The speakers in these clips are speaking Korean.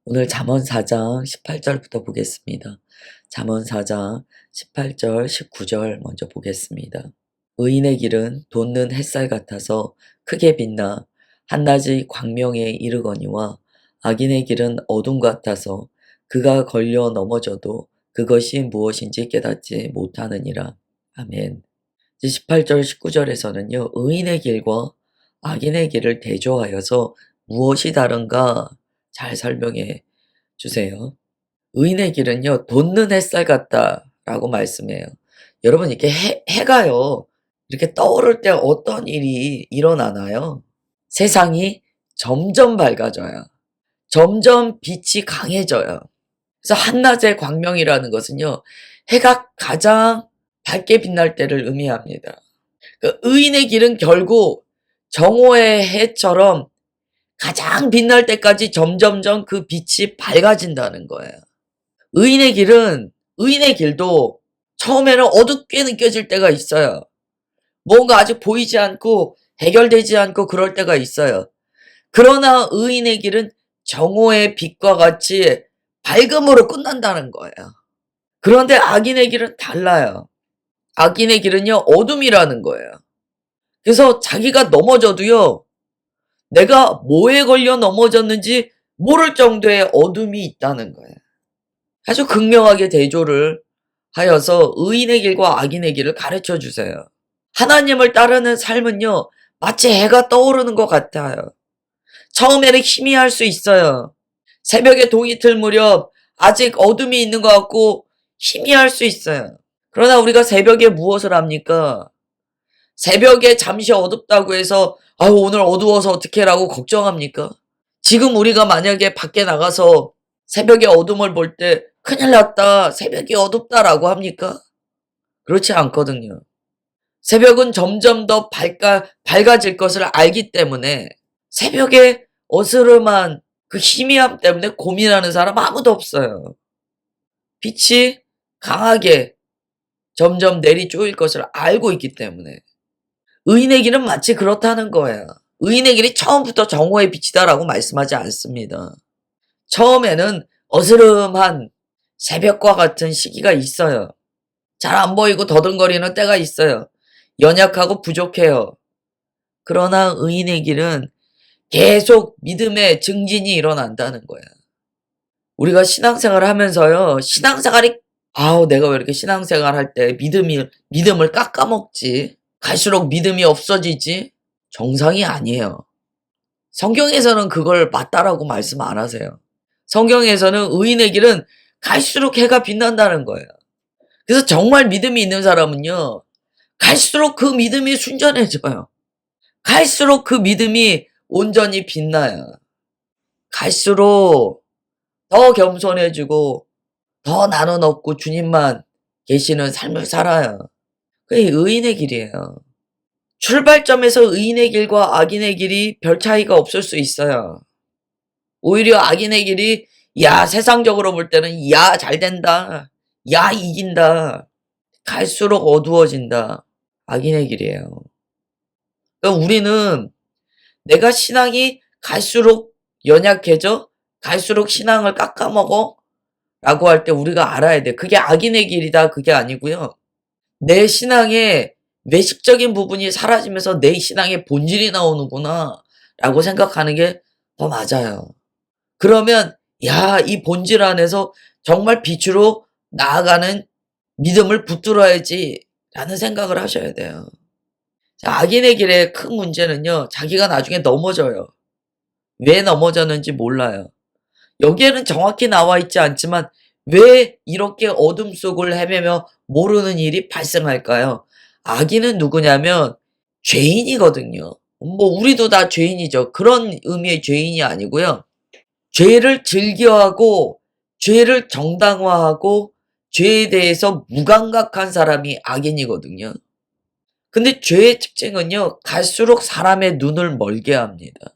오늘 잠언 4장 18절부터 보겠습니다. 잠언 4장 18절, 19절 먼저 보겠습니다. 의인의 길은 돋는 햇살 같아서 크게 빛나 한낮의 광명에 이르거니와 악인의 길은 어둠 같아서 그가 걸려 넘어져도 그것이 무엇인지 깨닫지 못하느니라. 아멘. 18절, 19절에서는요, 의인의 길과 악인의 길을 대조하여서 무엇이 다른가 잘 설명해 주세요. 의인의 길은요, 돋는 햇살 같다라고 말씀해요. 여러분, 이렇게 해가요, 이렇게 떠오를 때 어떤 일이 일어나나요? 세상이 점점 밝아져요. 점점 빛이 강해져요. 그래서 한낮의 광명이라는 것은요, 해가 가장 밝게 빛날 때를 의미합니다. 그 의인의 길은 결국 정오의 해처럼 가장 빛날 때까지 점점점 그 빛이 밝아진다는 거예요. 의인의 길도 처음에는 어둡게 느껴질 때가 있어요. 뭔가 아직 보이지 않고 해결되지 않고 그럴 때가 있어요. 그러나 의인의 길은 정오의 빛과 같이 밝음으로 끝난다는 거예요. 그런데 악인의 길은 달라요. 악인의 길은요, 어둠이라는 거예요. 그래서 자기가 넘어져도요, 내가 뭐에 걸려 넘어졌는지 모를 정도의 어둠이 있다는 거예요. 아주 극명하게 대조를 하여서 의인의 길과 악인의 길을 가르쳐 주세요. 하나님을 따르는 삶은요, 마치 해가 떠오르는 것 같아요. 처음에는 희미할 수 있어요. 새벽에 동이 틀 무렵 아직 어둠이 있는 것 같고 희미할 수 있어요. 그러나 우리가 새벽에 무엇을 합니까? 새벽에 잠시 어둡다고 해서 아유 오늘 어두워서 어떡해라고 걱정합니까? 지금 우리가 만약에 밖에 나가서 새벽에 어둠을 볼 때 큰일 났다, 새벽이 어둡다라고 합니까? 그렇지 않거든요. 새벽은 점점 더 밝아질 것을 알기 때문에 새벽에 어스름한 그 희미함 때문에 고민하는 사람 아무도 없어요. 빛이 강하게 점점 내리 쪼일 것을 알고 있기 때문에. 의인의 길은 마치 그렇다는 거예요. 의인의 길이 처음부터 정오의 빛이다라고 말씀하지 않습니다. 처음에는 어스름한 새벽과 같은 시기가 있어요. 잘 안 보이고 더듬거리는 때가 있어요. 연약하고 부족해요. 그러나 의인의 길은 계속 믿음의 증진이 일어난다는 거예요. 우리가 신앙생활을 하면서요, 아우, 내가 왜 이렇게 신앙생활 할 때 믿음을 깎아먹지? 갈수록 믿음이 없어지지? 정상이 아니에요. 성경에서는 그걸 맞다라고 말씀 안 하세요. 성경에서는 의인의 길은 갈수록 해가 빛난다는 거예요. 그래서 정말 믿음이 있는 사람은요, 갈수록 그 믿음이 순전해져요. 갈수록 그 믿음이 온전히 빛나요. 갈수록 더 겸손해지고 더 나눠 넣고 주님만 계시는 삶을 살아요. 그게 의인의 길이에요. 출발점에서 의인의 길과 악인의 길이 별 차이가 없을 수 있어요. 오히려 악인의 길이 야 세상적으로 볼 때는 야 잘된다, 야 이긴다, 갈수록 어두워진다. 악인의 길이에요. 그러니까 우리는 내가 신앙이 갈수록 연약해져, 갈수록 신앙을 깎아먹어 라고 할 때 우리가 알아야 돼. 그게 악인의 길이다, 그게 아니고요. 내 신앙의 외식적인 부분이 사라지면서 내 신앙의 본질이 나오는구나 라고 생각하는 게 더 맞아요. 그러면 야, 이 본질 안에서 정말 빛으로 나아가는 믿음을 붙들어야지 라는 생각을 하셔야 돼요. 자, 악인의 길의 큰 문제는요, 자기가 나중에 넘어져요. 왜 넘어졌는지 몰라요. 여기에는 정확히 나와 있지 않지만 왜 이렇게 어둠 속을 헤매며 모르는 일이 발생할까요? 악인은 누구냐면 죄인이거든요. 뭐 우리도 다 죄인이죠. 그런 의미의 죄인이 아니고요. 죄를 즐겨하고 죄를 정당화하고 죄에 대해서 무감각한 사람이 악인이거든요. 근데 죄의 특징은요, 갈수록 사람의 눈을 멀게 합니다.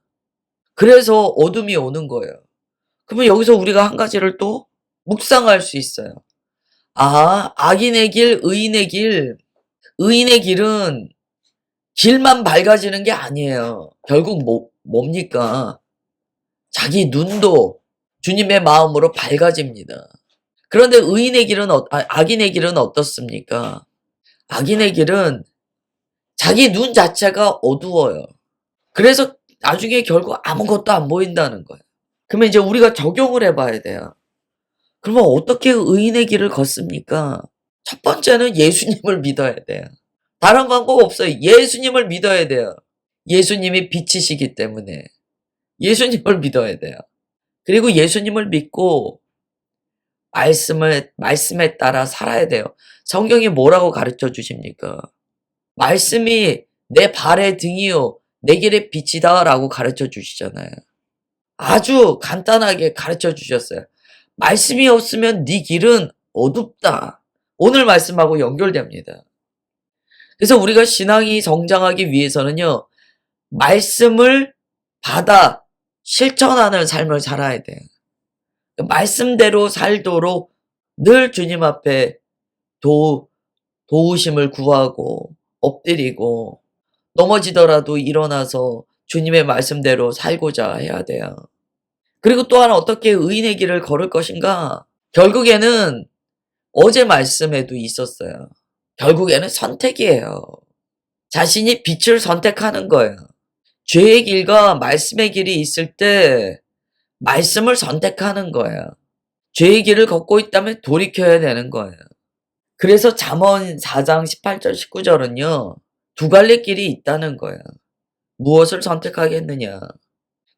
그래서 어둠이 오는 거예요. 그러면 여기서 우리가 한 가지를 또 묵상할 수 있어요. 아, 악인의 길, 의인의 길. 의인의 길은 길만 밝아지는 게 아니에요. 결국 뭡니까? 자기 눈도 주님의 마음으로 밝아집니다. 그런데 의인의 길은 악인의 길은 어떻습니까? 악인의 길은 자기 눈 자체가 어두워요. 그래서 나중에 결국 아무것도 안 보인다는 거예요. 그러면 이제 우리가 적용을 해봐야 돼요. 그러면 어떻게 의인의 길을 걷습니까? 첫 번째는 예수님을 믿어야 돼요. 다른 방법 없어요. 예수님을 믿어야 돼요. 예수님이 빛이시기 때문에 예수님을 믿어야 돼요. 그리고 예수님을 믿고 말씀에 따라 살아야 돼요. 성경이 뭐라고 가르쳐 주십니까? 말씀이 내 발의 등이요 내 길의 빛이다라고 가르쳐 주시잖아요. 아주 간단하게 가르쳐 주셨어요. 말씀이 없으면 네 길은 어둡다. 오늘 말씀하고 연결됩니다. 그래서 우리가 신앙이 성장하기 위해서는요. 말씀을 받아 실천하는 삶을 살아야 돼요. 말씀대로 살도록 늘 주님 앞에 도우심을 구하고 엎드리고 넘어지더라도 일어나서 주님의 말씀대로 살고자 해야 돼요. 그리고 또 하나 어떻게 의인의 길을 걸을 것인가? 결국에는 어제 말씀에도 있었어요. 결국에는 선택이에요. 자신이 빛을 선택하는 거예요. 죄의 길과 말씀의 길이 있을 때 말씀을 선택하는 거예요. 죄의 길을 걷고 있다면 돌이켜야 되는 거예요. 그래서 잠언 4장 18절 19절은요. 두 갈래 길이 있다는 거예요. 무엇을 선택하겠느냐.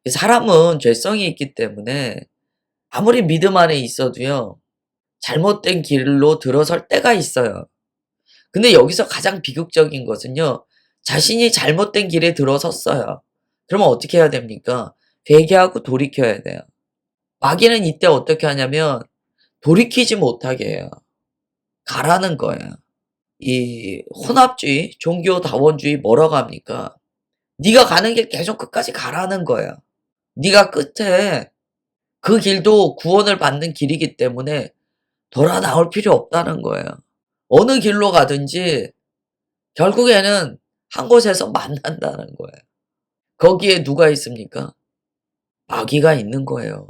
사람은 죄성이 있기 때문에 아무리 믿음 안에 있어도요. 잘못된 길로 들어설 때가 있어요. 근데 여기서 가장 비극적인 것은요. 자신이 잘못된 길에 들어섰어요. 그러면 어떻게 해야 됩니까? 회개하고 돌이켜야 돼요. 마귀는 이때 어떻게 하냐면 돌이키지 못하게 해요. 가라는 거예요. 이 혼합주의, 종교다원주의 뭐라고 합니까? 네가 가는 길 계속 끝까지 가라는 거예요. 네가 끝에 그 길도 구원을 받는 길이기 때문에 돌아 나올 필요 없다는 거예요. 어느 길로 가든지 결국에는 한 곳에서 만난다는 거예요. 거기에 누가 있습니까? 마귀가 있는 거예요.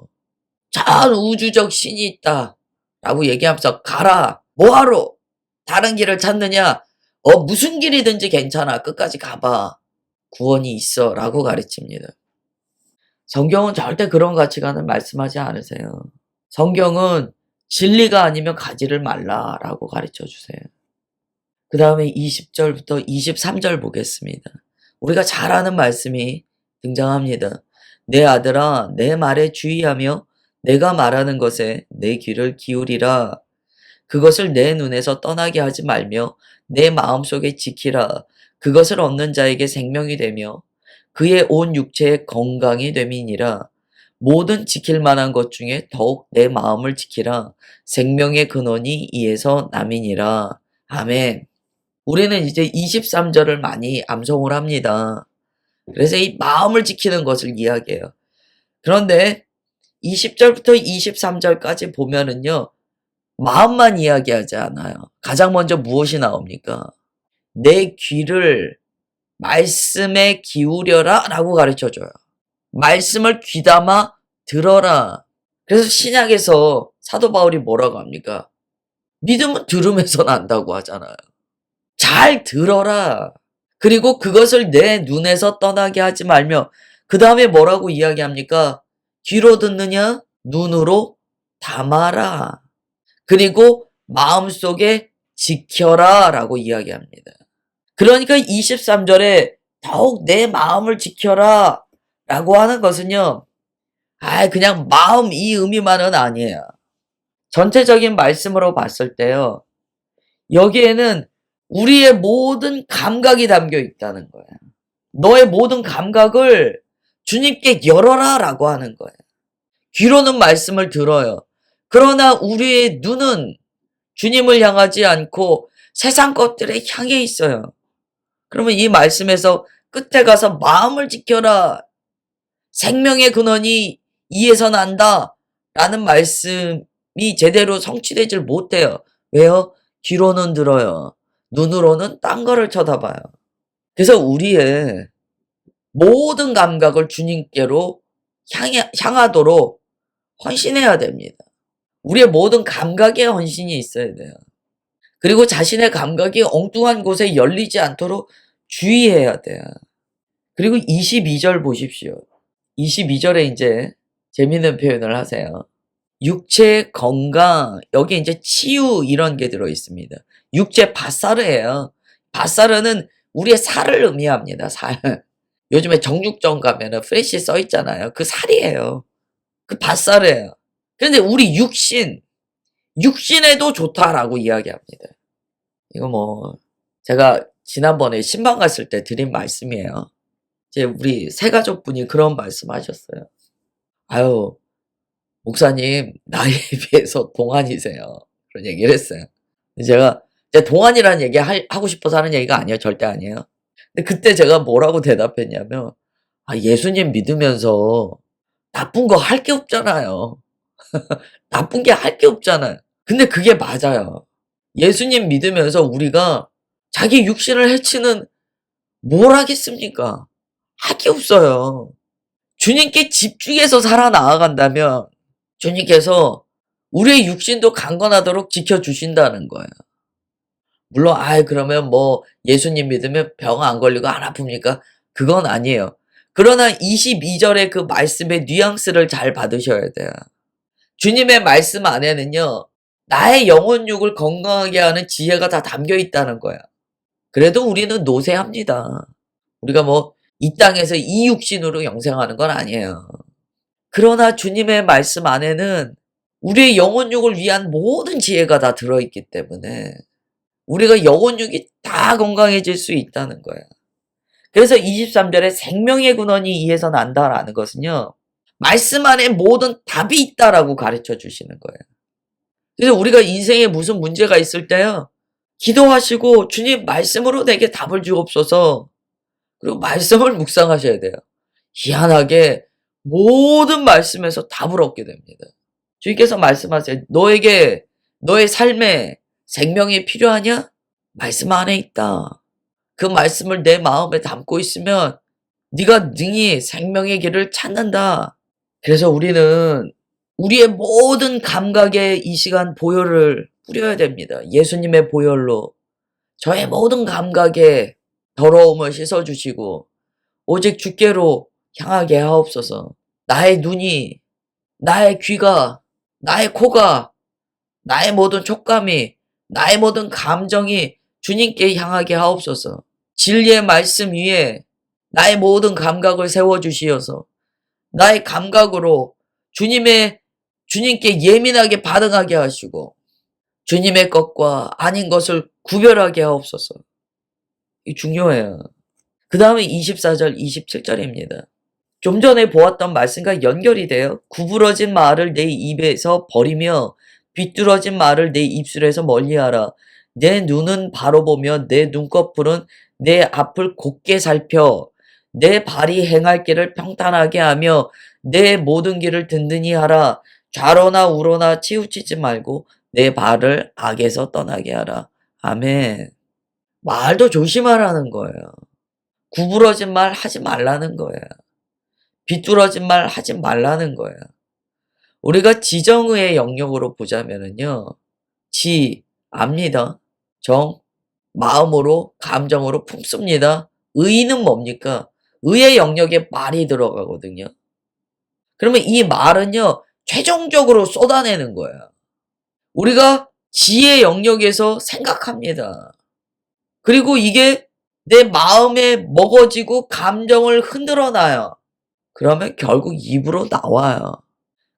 전 우주적 신이 있다 라고 얘기하면서 가라. 뭐하러? 다른 길을 찾느냐? 무슨 길이든지 괜찮아. 끝까지 가봐. 구원이 있어 라고 가르칩니다. 성경은 절대 그런 가치관을 말씀하지 않으세요. 성경은 진리가 아니면 가지를 말라라고 가르쳐 주세요. 그 다음에 20절부터 23절 보겠습니다. 우리가 잘 아는 말씀이 등장합니다. 내 아들아 내 말에 주의하며 내가 말하는 것에 내 귀를 기울이라. 그것을 내 눈에서 떠나게 하지 말며 내 마음속에 지키라. 그것을 얻는 자에게 생명이 되며 그의 온 육체의 건강이 됨이니라. 모든 지킬 만한 것 중에 더욱 내 마음을 지키라. 생명의 근원이 이에서 남이니라. 아멘. 우리는 이제 23절을 많이 암송을 합니다. 그래서 이 마음을 지키는 것을 이야기해요. 그런데 20절부터 23절까지 보면은요. 마음만 이야기하지 않아요. 가장 먼저 무엇이 나옵니까? 내 귀를 말씀에 기울여라 라고 가르쳐줘요. 말씀을 귀담아 들어라. 그래서 신약에서 사도 바울이 뭐라고 합니까? 믿음은 들음에서 난다고 하잖아요. 잘 들어라. 그리고 그것을 내 눈에서 떠나게 하지 말며 그 다음에 뭐라고 이야기합니까? 귀로 듣느냐? 눈으로 담아라. 그리고 마음속에 지켜라 라고 이야기합니다. 그러니까 23절에 더욱 내 마음을 지켜라 라고 하는 것은요. 그냥 마음 이 의미만은 아니에요. 전체적인 말씀으로 봤을 때요. 여기에는 우리의 모든 감각이 담겨 있다는 거예요. 너의 모든 감각을 주님께 열어라 라고 하는 거예요. 귀로는 말씀을 들어요. 그러나 우리의 눈은 주님을 향하지 않고 세상 것들에 향해 있어요. 그러면 이 말씀에서 끝에 가서 마음을 지켜라. 생명의 근원이 이에서 난다. 라는 말씀이 제대로 성취되질 못해요. 왜요? 귀로는 들어요. 눈으로는 딴 거를 쳐다봐요. 그래서 우리의 모든 감각을 주님께로 향하도록 헌신해야 됩니다. 우리의 모든 감각에 헌신이 있어야 돼요. 그리고 자신의 감각이 엉뚱한 곳에 열리지 않도록 주의해야 돼요. 그리고 22절 보십시오. 22절에 이제 재밌는 표현을 하세요. 육체 건강, 여기 이제 치유 이런 게 들어 있습니다. 육체 바사르예요. 바사르는 우리의 살을 의미합니다. 살. 요즘에 정육점 가면은 프레시 써 있잖아요. 그 살이에요. 그 바사르예요. 그런데 우리 육신에도 좋다라고 이야기합니다. 이거 뭐 제가 지난번에 신방 갔을 때 드린 말씀이에요. 이제 우리 새가족분이 그런 말씀하셨어요. 아유, 목사님 나이에 비해서 동안이세요. 그런 얘기를 했어요. 제가 동안이라는 얘기 하고 싶어서 하는 얘기가 아니에요. 절대 아니에요. 근데 그때 제가 뭐라고 대답했냐면, 아, 예수님 믿으면서 나쁜 거 할 게 없잖아요. 나쁜 게 할 게 없잖아요. 근데 그게 맞아요. 예수님 믿으면서 우리가 자기 육신을 해치는 뭘 하겠습니까? 할 게 없어요. 주님께 집중해서 살아나아간다면 주님께서 우리의 육신도 강건하도록 지켜주신다는 거예요. 물론 그러면 뭐 예수님 믿으면 병 안 걸리고 안 아픕니까? 그건 아니에요. 그러나 22절의 그 말씀의 뉘앙스를 잘 받으셔야 돼요. 주님의 말씀 안에는요, 나의 영혼육을 건강하게 하는 지혜가 다 담겨 있다는 거야. 그래도 우리는 노쇠합니다. 우리가 뭐 이 땅에서 이 육신으로 영생하는 건 아니에요. 그러나 주님의 말씀 안에는 우리의 영혼육을 위한 모든 지혜가 다 들어있기 때문에 우리가 영혼육이 다 건강해질 수 있다는 거예요. 그래서 23절에 생명의 근원이 이에서 난다라는 것은요, 말씀 안에 모든 답이 있다라고 가르쳐 주시는 거예요. 그래서 우리가 인생에 무슨 문제가 있을 때요, 기도하시고 주님 말씀으로 내게 답을 주옵소서. 그리고 말씀을 묵상하셔야 돼요. 희한하게 모든 말씀에서 답을 얻게 됩니다. 주님께서 말씀하세요. 너에게 너의 삶에 생명이 필요하냐? 말씀 안에 있다. 그 말씀을 내 마음에 담고 있으면 네가 능히 생명의 길을 찾는다. 그래서 우리는 우리의 모든 감각에 이 시간 보혈을 뿌려야 됩니다. 예수님의 보혈로 저의 모든 감각에 더러움을 씻어주시고 오직 주께로 향하게 하옵소서. 나의 눈이, 나의 귀가, 나의 코가, 나의 모든 촉감이, 나의 모든 감정이 주님께 향하게 하옵소서. 진리의 말씀 위에 나의 모든 감각을 세워주시어서 나의 감각으로 주님께 예민하게 반응하게 하시고 주님의 것과 아닌 것을 구별하게 하옵소서. 이 중요해요. 그 다음에 24절, 27절입니다. 좀 전에 보았던 말씀과 연결이 돼요. 구부러진 말을 내 입에서 버리며 비뚤어진 말을 내 입술에서 멀리하라. 내 눈은 바로 보며 내 눈꺼풀은 내 앞을 곧게 살펴 내 발이 행할 길을 평탄하게 하며 내 모든 길을 든든히 하라. 좌로나 우로나 치우치지 말고 내 발을 악에서 떠나게 하라. 아멘. 말도 조심하라는 거예요. 구부러진 말 하지 말라는 거예요. 비뚤어진 말 하지 말라는 거예요. 우리가 지정의의 영역으로 보자면은요, 압니다. 마음으로, 감정으로 품습니다. 의는 뭡니까? 의의 영역에 말이 들어가거든요. 그러면 이 말은요, 최종적으로 쏟아내는 거예요. 우리가 지의 영역에서 생각합니다. 그리고 이게 내 마음에 먹어지고 감정을 흔들어 놔요. 그러면 결국 입으로 나와요.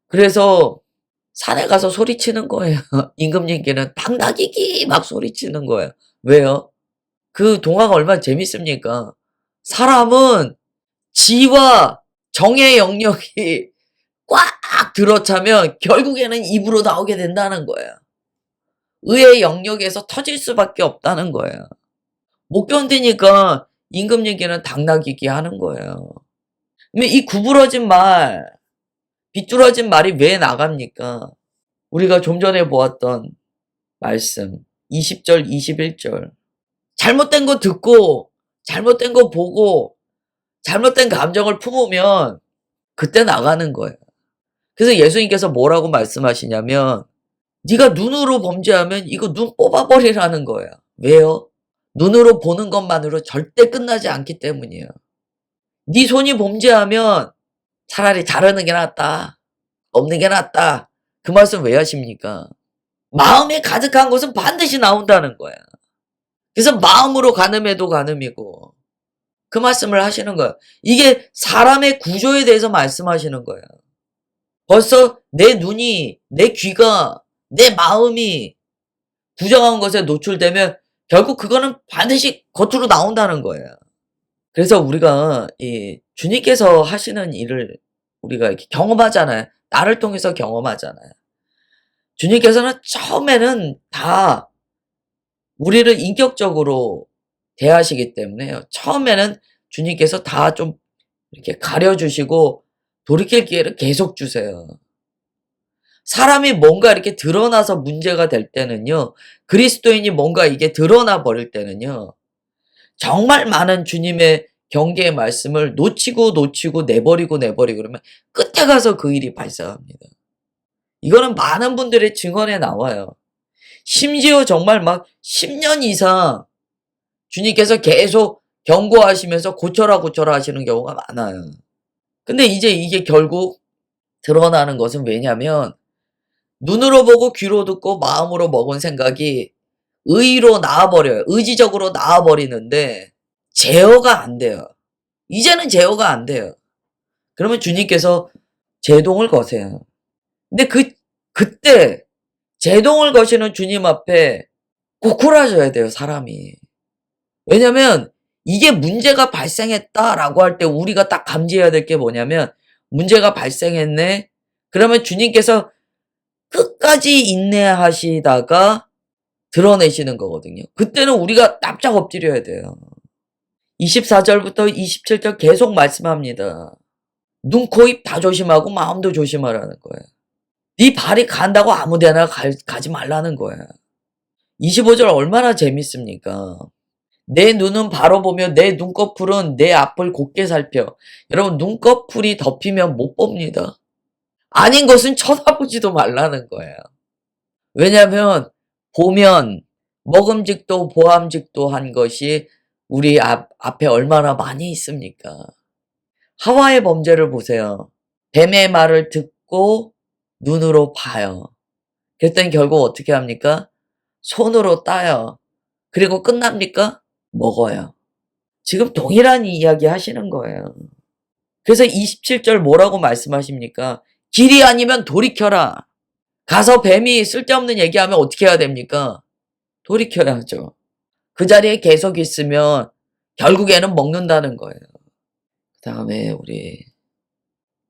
그래서 산에 가서 소리치는 거예요. 임금님께는 당나귀기 막 소리치는 거예요. 왜요? 그 동화가 얼마나 재밌습니까? 사람은 지와 정의 영역이 꽉 들어차면 결국에는 입으로 나오게 된다는 거예요. 의의 영역에서 터질 수밖에 없다는 거예요. 못 견디니까 임금님께는 당나귀기 하는 거예요. 이 구부러진 말, 비뚤어진 말이 왜 나갑니까? 우리가 좀 전에 보았던 말씀 20절 21절 잘못된 거 듣고 잘못된 거 보고 잘못된 감정을 품으면 그때 나가는 거예요. 그래서 예수님께서 뭐라고 말씀하시냐면 네가 눈으로 범죄하면 이거 눈 뽑아버리라는 거예요. 왜요? 눈으로 보는 것만으로 절대 끝나지 않기 때문이에요. 네 손이 범죄하면 차라리 자르는 게 낫다. 없는 게 낫다. 그 말씀 왜 하십니까? 마음에 가득한 것은 반드시 나온다는 거야. 그래서 마음으로 간음해도 간음이고 그 말씀을 하시는 거예요. 이게 사람의 구조에 대해서 말씀하시는 거예요. 벌써 내 눈이, 내 귀가, 내 마음이 부정한 것에 노출되면 결국 그거는 반드시 겉으로 나온다는 거예요. 그래서 우리가 이 주님께서 하시는 일을 우리가 이렇게 경험하잖아요. 나를 통해서 경험하잖아요. 주님께서는 처음에는 다 우리를 인격적으로 대하시기 때문에요. 처음에는 주님께서 다 좀 이렇게 가려주시고 돌이킬 기회를 계속 주세요. 사람이 뭔가 이렇게 드러나서 문제가 될 때는요, 그리스도인이 뭔가 이게 드러나 버릴 때는요, 정말 많은 주님의 경계의 말씀을 놓치고 내버리고 그러면 끝에 가서 그 일이 발생합니다. 이거는 많은 분들의 증언에 나와요. 심지어 정말 막 10년 이상 주님께서 계속 경고하시면서 고쳐라 하시는 경우가 많아요. 근데 이제 이게 결국 드러나는 것은 왜냐면 눈으로 보고 귀로 듣고 마음으로 먹은 생각이 의로 나와버려요. 의지적으로 나와버리는데 제어가 안 돼요. 이제는 제어가 안 돼요. 그러면 주님께서 제동을 거세요. 근데 그때 제동을 거시는 주님 앞에 고꾸라져야 돼요, 사람이. 왜냐면 이게 문제가 발생했다라고 할 때 우리가 딱 감지해야 될 게 뭐냐면 문제가 발생했네. 그러면 주님께서 끝까지 인내하시다가 드러내시는 거거든요. 그때는 우리가 납작 엎드려야 돼요. 24절부터 27절 계속 말씀합니다. 눈, 코, 입 다 조심하고 마음도 조심하라는 거예요. 네 발이 간다고 아무 데나 가지 말라는 거예요. 25절 얼마나 재밌습니까? 내 눈은 바로 보며 내 눈꺼풀은 내 앞을 곧게 살펴. 여러분 눈꺼풀이 덮이면 못 봅니다. 아닌 것은 쳐다보지도 말라는 거예요. 왜냐하면 보면 먹음직도 보암직도 한 것이 우리 앞에 얼마나 많이 있습니까? 하와의 범죄를 보세요. 뱀의 말을 듣고 눈으로 봐요. 그랬더니 결국 어떻게 합니까? 손으로 따요. 그리고 끝납니까? 먹어요. 지금 동일한 이야기 하시는 거예요. 그래서 27절 뭐라고 말씀하십니까? 길이 아니면 돌이켜라. 가서 뱀이 쓸데없는 얘기하면 어떻게 해야 됩니까? 돌이켜야죠. 그 자리에 계속 있으면 결국에는 먹는다는 거예요. 그 다음에 우리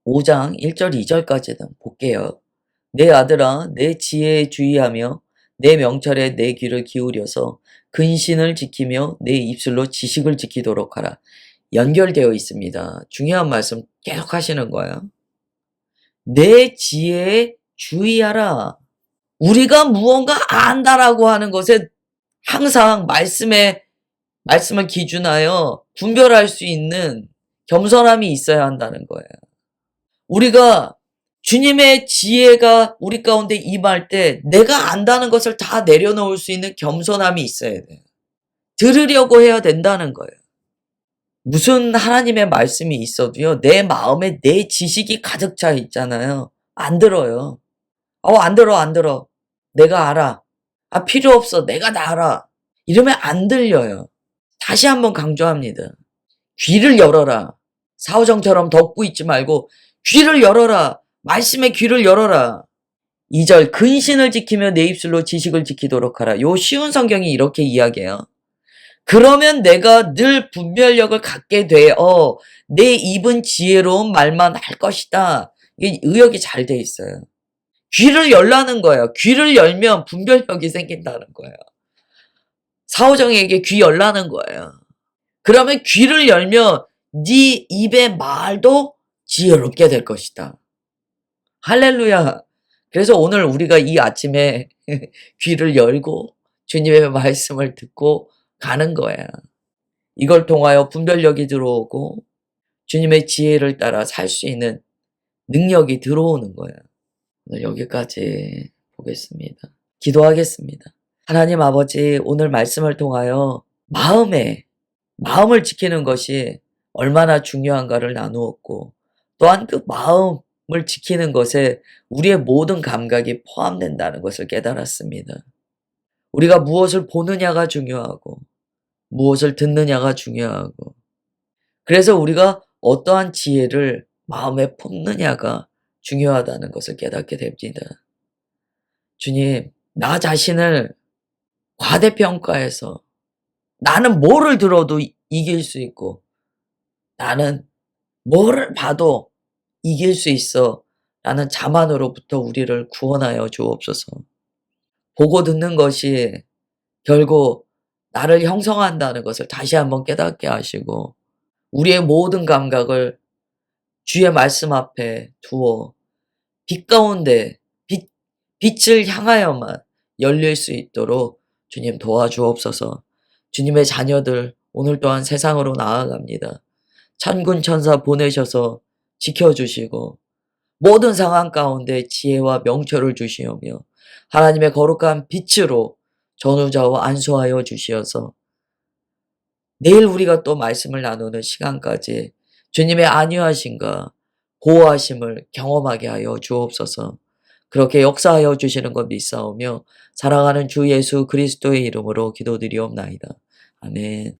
5장 1절 2절까지는 볼게요. 내 아들아 내 지혜에 주의하며 내 명철에 내 귀를 기울여서 근신을 지키며 내 입술로 지식을 지키도록 하라. 연결되어 있습니다. 중요한 말씀 계속 하시는 거예요. 내 지혜에 주의하라. 우리가 무언가 안다라고 하는 것에 항상 말씀을 기준하여 분별할 수 있는 겸손함이 있어야 한다는 거예요. 우리가 주님의 지혜가 우리 가운데 임할 때 내가 안다는 것을 다 내려놓을 수 있는 겸손함이 있어야 돼요. 들으려고 해야 된다는 거예요. 무슨 하나님의 말씀이 있어도요, 내 마음에 내 지식이 가득 차 있잖아요. 안 들어요. 안 들어. 내가 알아. 필요 없어. 내가 다 알아. 이러면 안 들려요. 다시 한번 강조합니다. 귀를 열어라. 사오정처럼 덮고 있지 말고 귀를 열어라. 말씀의 귀를 열어라. 2절 근신을 지키며 내 입술로 지식을 지키도록 하라. 요 쉬운 성경이 이렇게 이야기해요. 그러면 내가 늘 분별력을 갖게 되어 내 입은 지혜로운 말만 할 것이다. 이게 의역이 잘 돼 있어요. 귀를 열라는 거예요. 귀를 열면 분별력이 생긴다는 거예요. 사오정에게 귀 열라는 거예요. 그러면 귀를 열면 네 입의 말도 지혜롭게 될 것이다. 할렐루야. 그래서 오늘 우리가 이 아침에 귀를 열고 주님의 말씀을 듣고 가는 거야. 이걸 통하여 분별력이 들어오고 주님의 지혜를 따라 살 수 있는 능력이 들어오는 거예요. 오늘 여기까지 보겠습니다. 기도하겠습니다. 하나님 아버지, 오늘 말씀을 통하여 마음을 지키는 것이 얼마나 중요한가를 나누었고, 또한 그 마음을 지키는 것에 우리의 모든 감각이 포함된다는 것을 깨달았습니다. 우리가 무엇을 보느냐가 중요하고, 무엇을 듣느냐가 중요하고, 그래서 우리가 어떠한 지혜를 마음에 품느냐가 중요하다는 것을 깨닫게 됩니다. 주님, 나 자신을 과대평가해서 나는 뭐를 들어도 이길 수 있고, 나는 뭐를 봐도 이길 수 있어 라는 자만으로부터 우리를 구원하여 주옵소서. 보고 듣는 것이 결국 나를 형성한다는 것을 다시 한번 깨닫게 하시고, 우리의 모든 감각을 주의 말씀 앞에 두어 빛 가운데 빛을 향하여만 열릴 수 있도록 주님 도와주옵소서. 주님의 자녀들 오늘 또한 세상으로 나아갑니다. 천군 천사 보내셔서 지켜주시고 모든 상황 가운데 지혜와 명철을 주시오며 하나님의 거룩한 빛으로 전우좌우 안수하여 주시어서 내일 우리가 또 말씀을 나누는 시간까지 주님의 안위하심과 보호하심을 경험하게 하여 주옵소서. 그렇게 역사하여 주시는 것 믿사오며 사랑하는 주 예수 그리스도의 이름으로 기도드리옵나이다. 아멘.